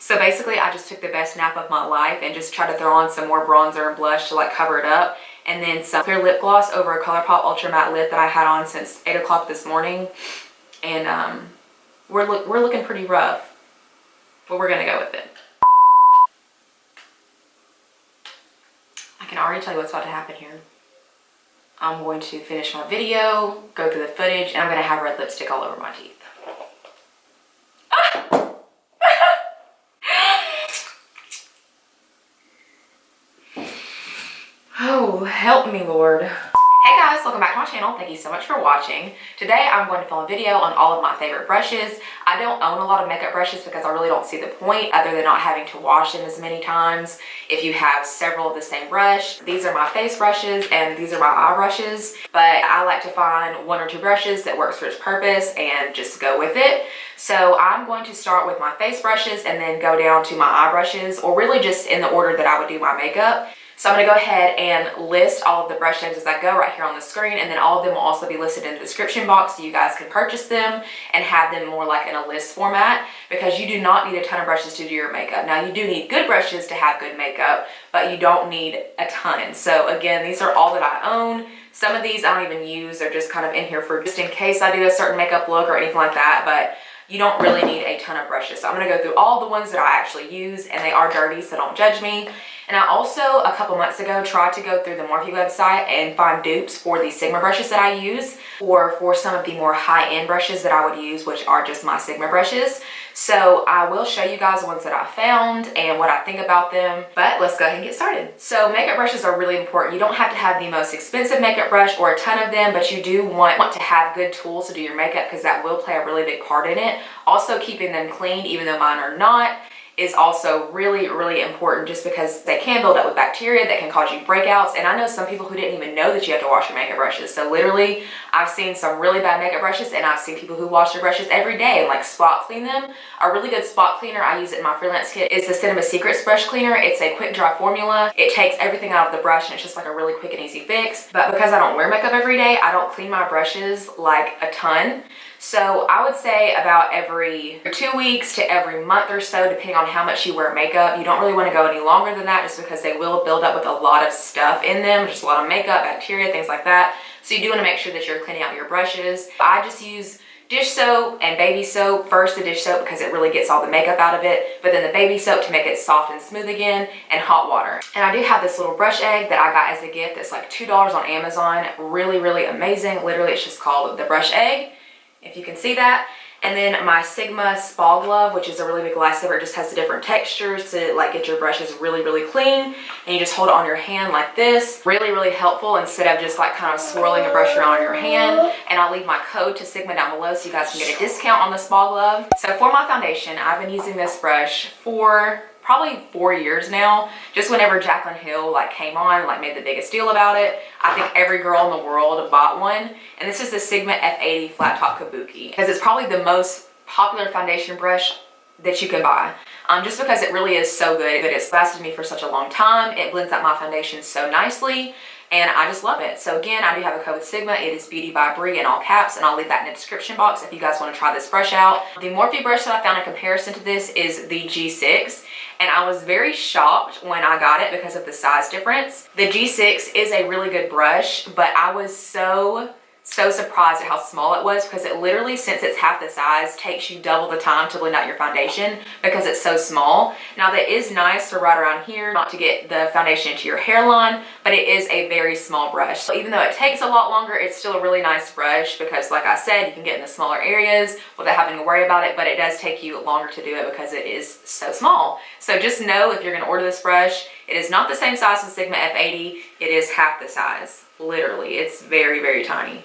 So basically I just took the best nap of my life and just tried to throw on some more bronzer and blush to like cover it up. And then some clear lip gloss over a ColourPop Ultra Matte Lip that I had on since 8 o'clock this morning. And we're looking pretty rough, but we're gonna go with it. I can already tell you what's about to happen here. I'm going to finish my video, go through the footage, and I'm gonna have red lipstick all over my teeth. Ah! Oh, help me, Lord. Hey guys, welcome back to my channel. Thank you so much for watching. Today I'm going to film a video on all of my favorite brushes. I don't own a lot of makeup brushes because I really don't see the point other than not having to wash them as many times. If you have several of the same brush, these are my face brushes and these are my eye brushes. But I like to find one or two brushes that works for its purpose and just go with it. So I'm going to start with my face brushes and then go down to my eye brushes, or really just in the order that I would do my makeup. So I'm going to go ahead and list all of the brush names as I go right here on the screen, and then all of them will also be listed in the description box so you guys can purchase them and have them more like in a list format, because you do not need a ton of brushes to do your makeup. Now you do need good brushes to have good makeup, but you don't need a ton. So again, these are all that I own. Some of these I don't even use. They're just kind of in here for just in case I do a certain makeup look or anything like that, but you don't really need a ton of brushes. So I'm going to go through all the ones that I actually use, and they are dirty, so don't judge me. And I also, a couple months ago, tried to go through the Morphe website and find dupes for the Sigma brushes that I use, or for some of the more high-end brushes that I would use, which are just my Sigma brushes. So I will show you guys the ones that I found and what I think about them, but let's go ahead and get started. So makeup brushes are really important. You don't have to have the most expensive makeup brush or a ton of them, but you do want to have good tools to do your makeup, because that will play a really big part in it. Also, keeping them clean, even though mine are not, is also really, really important, just because they can build up with bacteria that can cause you breakouts. And I know some people who didn't even know that you have to wash your makeup brushes. So literally, I've seen some really bad makeup brushes, and I've seen people who wash their brushes every day and like spot clean them. A really good spot cleaner, I use it in my freelance kit, is the Cinema Secrets brush cleaner. It's a quick dry formula. It takes everything out of the brush, and it's just like a really quick and easy fix. But because I don't wear makeup every day, I don't clean my brushes like a ton. So I would say about every 2 weeks to every month or so, depending on how much you wear makeup. You don't really want to go any longer than that, just because they will build up with a lot of stuff in them, just a lot of makeup, bacteria, things like that. So you do want to make sure that you're cleaning out your brushes. I just use dish soap and baby soap. First the dish soap, because it really gets all the makeup out of it, but then the baby soap to make it soft and smooth again, and hot water. And I do have this little brush egg that I got as a gift that's like $2 on Amazon. Really, really amazing. Literally, it's just called the brush egg, if you can see that. And then my Sigma Spa Glove, which is a really big lifesaver. It just has the different textures to like get your brushes really, really clean. And you just hold it on your hand like this. Really, really helpful instead of just like kind of swirling a brush around your hand. And I'll leave my code to Sigma down below so you guys can get a discount on the Spa Glove. So for my foundation, I've been using this brush for probably 4 years now. Just whenever Jaclyn Hill like came on, like made the biggest deal about it, I think every girl in the world bought one. And this is the Sigma F80 Flat Top Kabuki, because it's probably the most popular foundation brush that you can buy. Just because it really is so good. It's lasted me for such a long time. It blends out my foundation so nicely, and I just love it. So again, I do have a code with Sigma. It is Beauty by Brie in all caps, and I'll leave that in the description box if you guys want to try this brush out. The Morphe brush that I found in comparison to this is the G6, and I was very shocked when I got it because of the size difference. The G6 is a really good brush, but I was so surprised at how small it was, because it literally, since it's half the size, takes you double the time to blend out your foundation because it's so small. Now that is nice for right around here, not to get the foundation into your hairline, but it is a very small brush. So even though it takes a lot longer, it's still a really nice brush, because like I said, you can get in the smaller areas without having to worry about it, but it does take you longer to do it because it is so small. So just know, if you're going to order this brush, it is not the same size as Sigma F80. It is half the size. Literally, it's very, very tiny.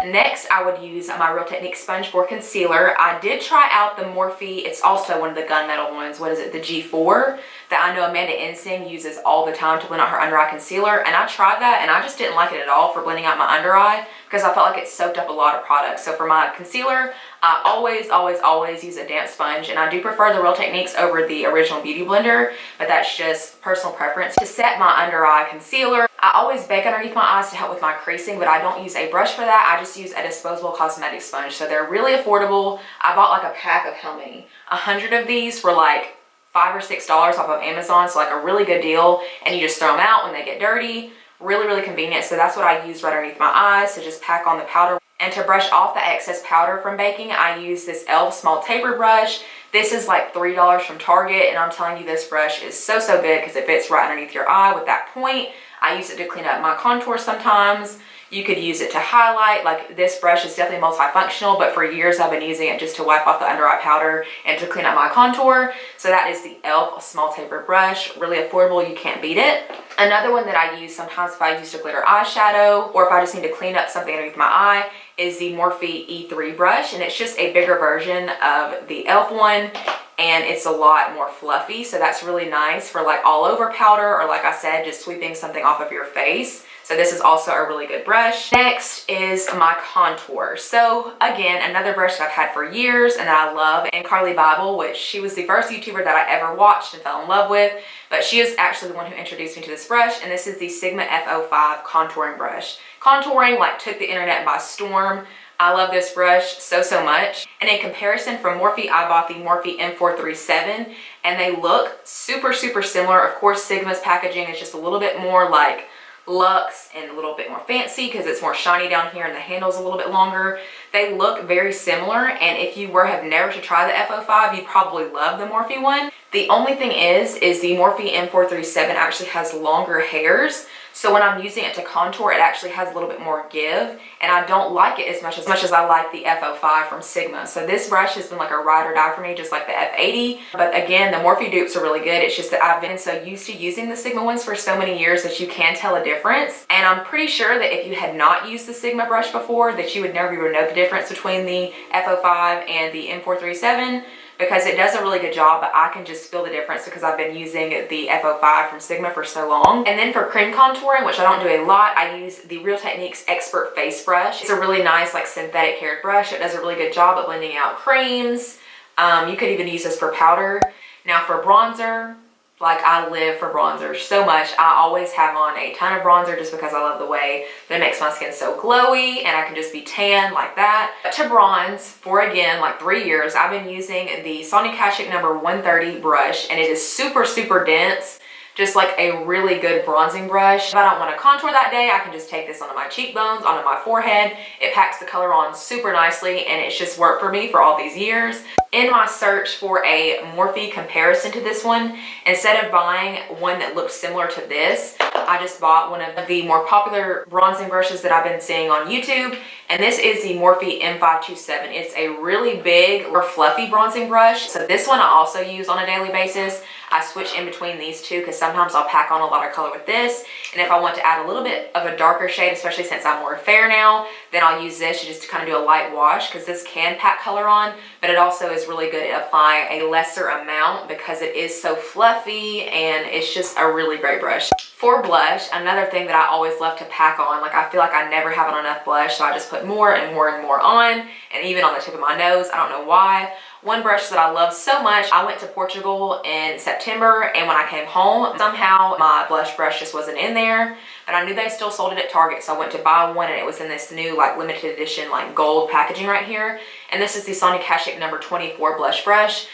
Next, I would use my Real Technique sponge for concealer. I did try out the Morphe, it's also one of the gunmetal ones, what is it, the G4, that I know Amanda Ensing uses all the time to blend out her under eye concealer. And I tried that, and I just didn't like it at all for blending out my under eye, because I felt like it soaked up a lot of product. So for my concealer, I always use a damp sponge, and I do prefer the Real Techniques over the original Beauty Blender, but that's just personal preference. To set my under eye concealer, I always bake underneath my eyes to help with my creasing, but I don't use a brush for that. I just use a disposable cosmetic sponge. So they're really affordable. I bought like a pack of how many? 100 of these for like $5 or $6 off of Amazon, so like a really good deal, and you just throw them out when they get dirty. Really convenient. So that's what I use right underneath my eyes to just pack on the powder. And to brush off the excess powder from baking, I use this e.l.f. small tapered brush. This is like $3 from Target, and I'm telling you, this brush is so good because it fits right underneath your eye with that point. I use it to clean up my contour sometimes. You could use it to highlight. Like, this brush is definitely multifunctional, but for years I've been using it just to wipe off the under eye powder and to clean up my contour. So that is the e.l.f. small tapered brush. Really affordable, you can't beat it. Another one that I use sometimes if I use a glitter eyeshadow or if I just need to clean up something underneath my eye is the Morphe E3 brush, and it's just a bigger version of the e.l.f. one, and it's a lot more fluffy, so that's really nice for like all over powder, or like I said, just sweeping something off of your face. So this is also a really good brush. Next is my contour. So again, another brush that I've had for years and that I love, and Carly Bible, which she was the first YouTuber that I ever watched and fell in love with, but she is actually the one who introduced me to this brush, and this is the Sigma F05 contouring brush. Contouring like took the internet by storm. I love this brush so much. And in comparison, from Morphe, I bought the Morphe M437, and they look super similar. Of course, Sigma's packaging is just a little bit more like luxe and a little bit more fancy because it's more shiny down here and the handle's a little bit longer. They look very similar, and if you have never to try the F05, you'd probably love the Morphe one. The only thing is the Morphe M437 actually has longer hairs, so when I'm using it to contour, it actually has a little bit more give, and I don't like it as much as I like the F05 from Sigma. So this brush has been like a ride or die for me, just like the F80. But again, the Morphe dupes are really good. It's just that I've been so used to using the Sigma ones for so many years that you can tell a difference. And I'm pretty sure that if you had not used the Sigma brush before, that you would never even know the difference between the F05 and the M437, because it does a really good job, but I can just feel the difference because I've been using the F05 from Sigma for so long. And then for cream contouring, which I don't do a lot, I use the Real Techniques Expert Face Brush. It's a really nice like synthetic haired brush. It does a really good job at blending out creams. You could even use this for powder. Now for bronzer, like I live for bronzer so much. I always have on a ton of bronzer just because I love the way that it makes my skin so glowy and I can just be tan like that. But to bronze, for again, like 3 years, I've been using the Sonia Kashuk number 130 brush, and it is super dense. Just like a really good bronzing brush. If I don't want to contour that day, I can just take this onto my cheekbones, onto my forehead. It packs the color on super nicely, and it's just worked for me for all these years. In my search for a Morphe comparison to this one, instead of buying one that looks similar to this, I just bought one of the more popular bronzing brushes that I've been seeing on YouTube, and this is the Morphe M527. It's a really big or fluffy bronzing brush. So this one I also use on a daily basis. I switch in between these two because sometimes I'll pack on a lot of color with this, and if I want to add a little bit of a darker shade, especially since I'm more fair now, then I'll use this just to kind of do a light wash, because this can pack color on, but it also is really good at applying a lesser amount because it is so fluffy, and it's just a really great brush. For blush, another thing that I always love to pack on, like I feel like I never have enough blush, so I just put more and more on, and even on the tip of my nose. I don't know why. One brush that I love so much, I went to Portugal in September, and when I came home, somehow my blush brush just wasn't in there, but I knew they still sold it at Target, so I went to buy one, and it was in this new like limited edition like gold packaging right here. And this is the Sonia Kashuk number 24 blush brush.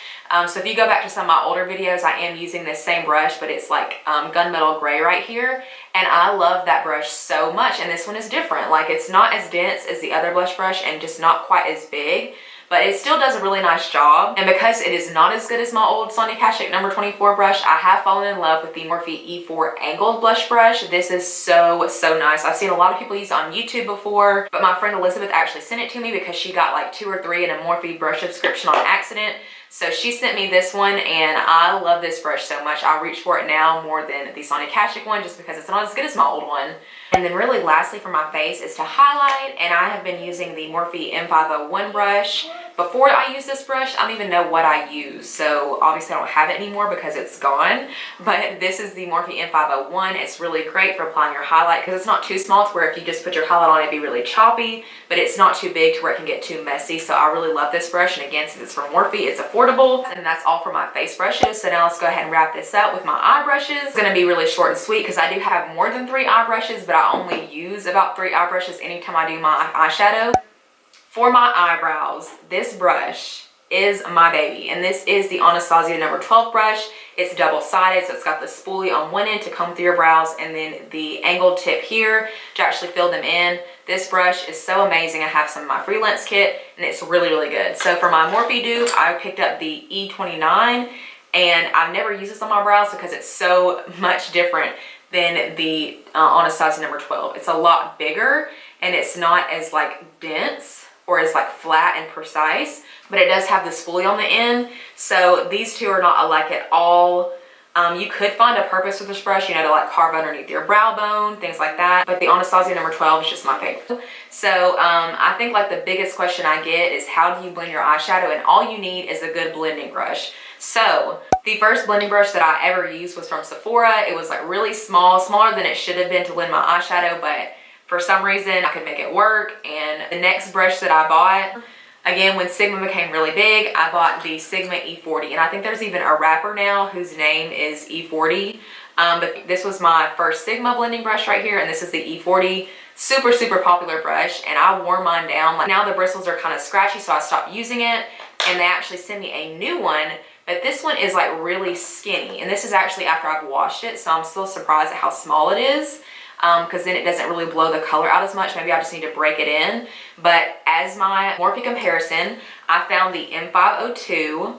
So if you go back to some of my older videos, I am using this same brush, but it's like gunmetal gray right here, and I love that brush so much. And this one is different, like it's not as dense as the other blush brush and just not quite as big, but it still does a really nice job. And because it is not as good as my old Sonia Kashuk number 24 brush, I have fallen in love with the Morphe E4 angled blush brush. This is so nice. I've seen a lot of people use it on YouTube before, but my friend Elizabeth actually sent it to me because she got like 2 or 3 in a Morphe brush subscription on accident. So she sent me this one, and I love this brush so much. I reach for it now more than the Sonia Kashuk one just because it's not as good as my old one. And then really lastly for my face is to highlight, and I have been using the Morphe M501 brush. Before I use this brush, I don't even know what I use, so obviously I don't have it anymore because it's gone. But this is the Morphe M501. It's really great for applying your highlight because it's not too small to where if you just put your highlight on, it'd be really choppy, but it's not too big to where it can get too messy. So I really love this brush, and again, since it's from Morphe, it's affordable. And that's all for my face brushes. So now let's go ahead and wrap this up with my eye brushes. It's gonna be really short and sweet because I do have more than 3 eye brushes, but I only use about 3 eye brushes anytime I do my eyeshadow. For my eyebrows, this brush is my baby. And this is the Anastasia number 12 brush. It's double-sided, so it's got the spoolie on one end to comb through your brows and then the angled tip here to actually fill them in. This brush is so amazing. I have some of my freelance kit and it's really, really good. So for my Morphe dupe, I picked up the E29 and I've never used this on my brows because it's so much different than the Anastasia number 12. It's a lot bigger and it's not as like dense or as like flat and precise, but it does have the spoolie on the end. So these two are not alike at all. You could find a purpose with this brush, you know, to like carve underneath your brow bone, things like that. But the Anastasia number 12 is just my favorite. So I think like the biggest question I get is how do you blend your eyeshadow? And all you need is a good blending brush. So the first blending brush that I ever used was from Sephora. It was like really small, smaller than it should have been to blend my eyeshadow, but for some reason I could make it work. And the next brush that I bought, again, when Sigma became really big, I bought the Sigma E40. And I think there's even a rapper now whose name is E40. But this was my first Sigma blending brush right here. And this is the E40. Super, super popular brush. And I wore mine down. Like now the bristles are kind of scratchy, so I stopped using it. And they actually sent me a new one. But this one is like really skinny. And this is actually after I've washed it. So I'm still surprised at how small it is. Because then it doesn't really blow the color out as much. Maybe I just need to break it in. But as my Morphe comparison, I found the M502.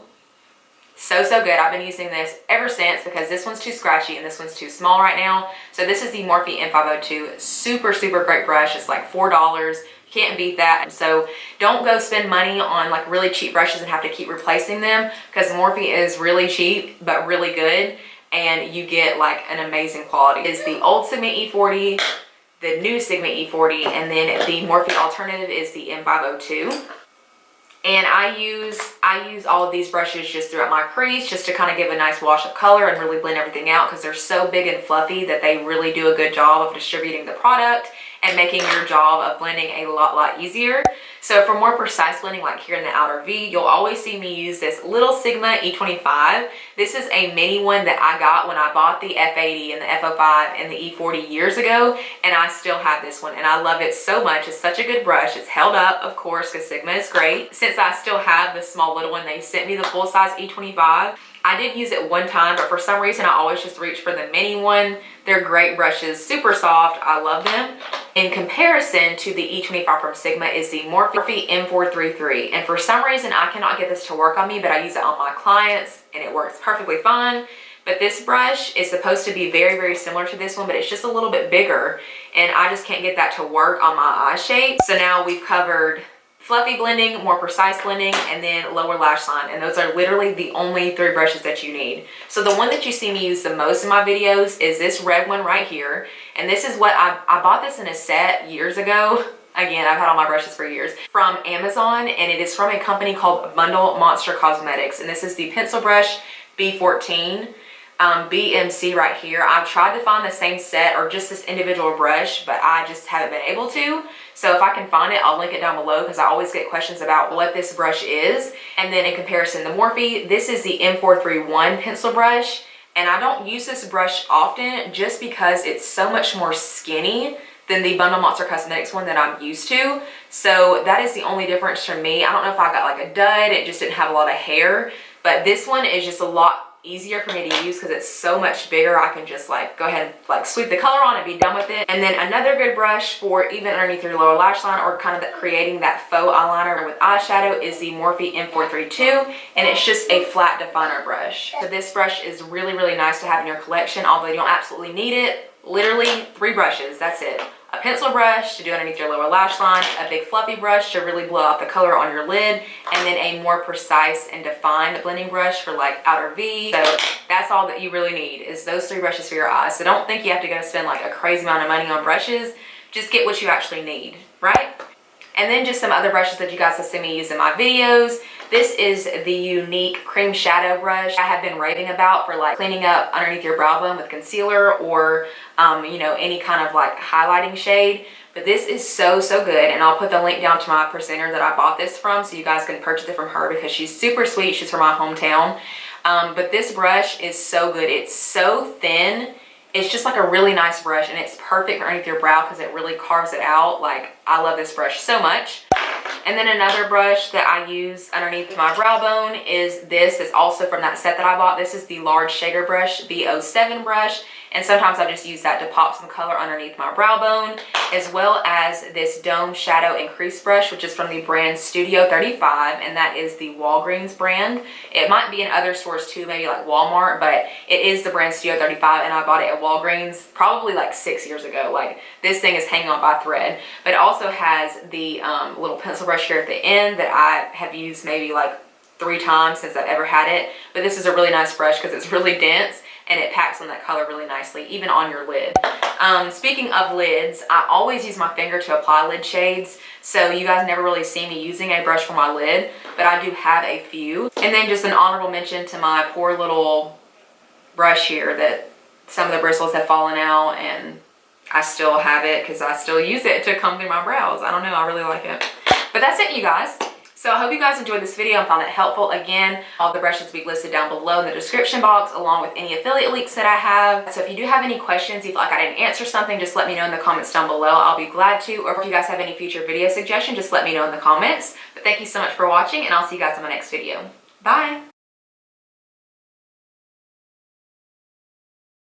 So good. I've been using this ever since because this one's too scratchy and this one's too small right now. So this is the Morphe M502. Super, super great brush. It's like $4. Can't beat that. So don't go spend money on like really cheap brushes and have to keep replacing them, because Morphe is really cheap but really good. And you get like an amazing quality. It's the old Sigma E40, the new Sigma E40, and then the Morphe alternative is the M502. And I use all of these brushes just throughout my crease just to kind of give a nice wash of color and really blend everything out, because they're so big and fluffy that they really do a good job of distributing the product and making your job of blending a lot easier. So for more precise blending, like here in the outer V, you'll always see me use this little Sigma E25. This is a mini one that I got when I bought the F80 and the F05 and the E40 years ago, and I still have this one and I love it so much. It's such a good brush. It's held up, of course, because Sigma is great. Since I still have the small little one, they sent me the full size E25. I did use it one time, but for some reason I always just reach for the mini one. They're great brushes, super soft. I love them. In comparison to the E25 from Sigma is the Morphe M437. And for some reason I cannot get this to work on me, but I use it on my clients and it works perfectly fine. But this brush is supposed to be very similar to this one, but it's just a little bit bigger. And I just can't get that to work on my eye shape. So now we've covered fluffy blending, more precise blending, and then lower lash line. And those are literally the only 3 brushes that you need. So the one that you see me use the most in my videos is this red one right here. And this is what I bought this in a set years ago. Again, I've had all my brushes for years. From Amazon, and it is from a company called Bundle Monster Cosmetics. And this is the pencil brush B14. BMC right here. I've tried to find the same set or just this individual brush, but I just haven't been able to. So if I can find it, I'll link it down below, because I always get questions about what this brush is. And then in comparison to Morphe, this is the M431 pencil brush. And I don't use this brush often just because it's so much more skinny than the Bundle Monster Cosmetics one that I'm used to. So that is the only difference for me. I don't know if I got like a dud, it just didn't have a lot of hair, but this one is just a lot easier for me to use because it's so much bigger. I can just like go ahead and like sweep the color on and be done with it. And then another good brush for even underneath your lower lash line or kind of that creating that faux eyeliner with eyeshadow is the Morphe M432, and it's just a flat definer brush. So this brush is really nice to have in your collection, although you don't absolutely need it. Literally 3 brushes, that's it. A pencil brush to do underneath your lower lash line, a big fluffy brush to really blow out the color on your lid, and then a more precise and defined blending brush for like outer V. So that's all that you really need, is those 3 brushes for your eyes. So don't think you have to go spend like a crazy amount of money on brushes. Just get what you actually need, right? And then just some other brushes that you guys have seen me use in my videos. This is the unique cream shadow brush I have been raving about for like cleaning up underneath your brow bone with concealer or you know, any kind of like highlighting shade. But this is so good, and I'll put the link down to my presenter that I bought this from so you guys can purchase it from her, because she's super sweet. She's from my hometown. But this brush is so good. It's so thin. It's just like a really nice brush, and it's perfect underneath your brow because it really carves it out. Like, I love this brush so much. And then another brush that I use underneath my brow bone is this. It's also from that set that I bought. This is the large shader brush, the 07 brush. And sometimes I just use that to pop some color underneath my brow bone, as well as this Dome Shadow and Crease brush, which is from the brand Studio 35, and that is the Walgreens brand. It might be in other stores too, maybe like Walmart, but it is the brand Studio 35, and I bought it at Walgreens probably like 6 years ago. Like, this thing is hanging on by a thread. But it also has the little pencil brush here at the end that I have used maybe like 3 times since I've ever had it. But this is a really nice brush because it's really dense and it packs on that color really nicely, even on your lid. Speaking of lids, I always use my finger to apply lid shades, so you guys never really see me using a brush for my lid, but I do have a few. And then just an honorable mention to my poor little brush here that some of the bristles have fallen out, and I still have it because I still use it to comb through my brows. I don't know, I really like it. But that's it, you guys. So I hope you guys enjoyed this video and found it helpful. Again, all the brushes will be listed down below in the description box, along with any affiliate links that I have. So if you do have any questions, if you feel like I didn't answer something, just let me know in the comments down below. I'll be glad to. Or if you guys have any future video suggestions, just let me know in the comments. But thank you so much for watching, and I'll see you guys in my next video. Bye!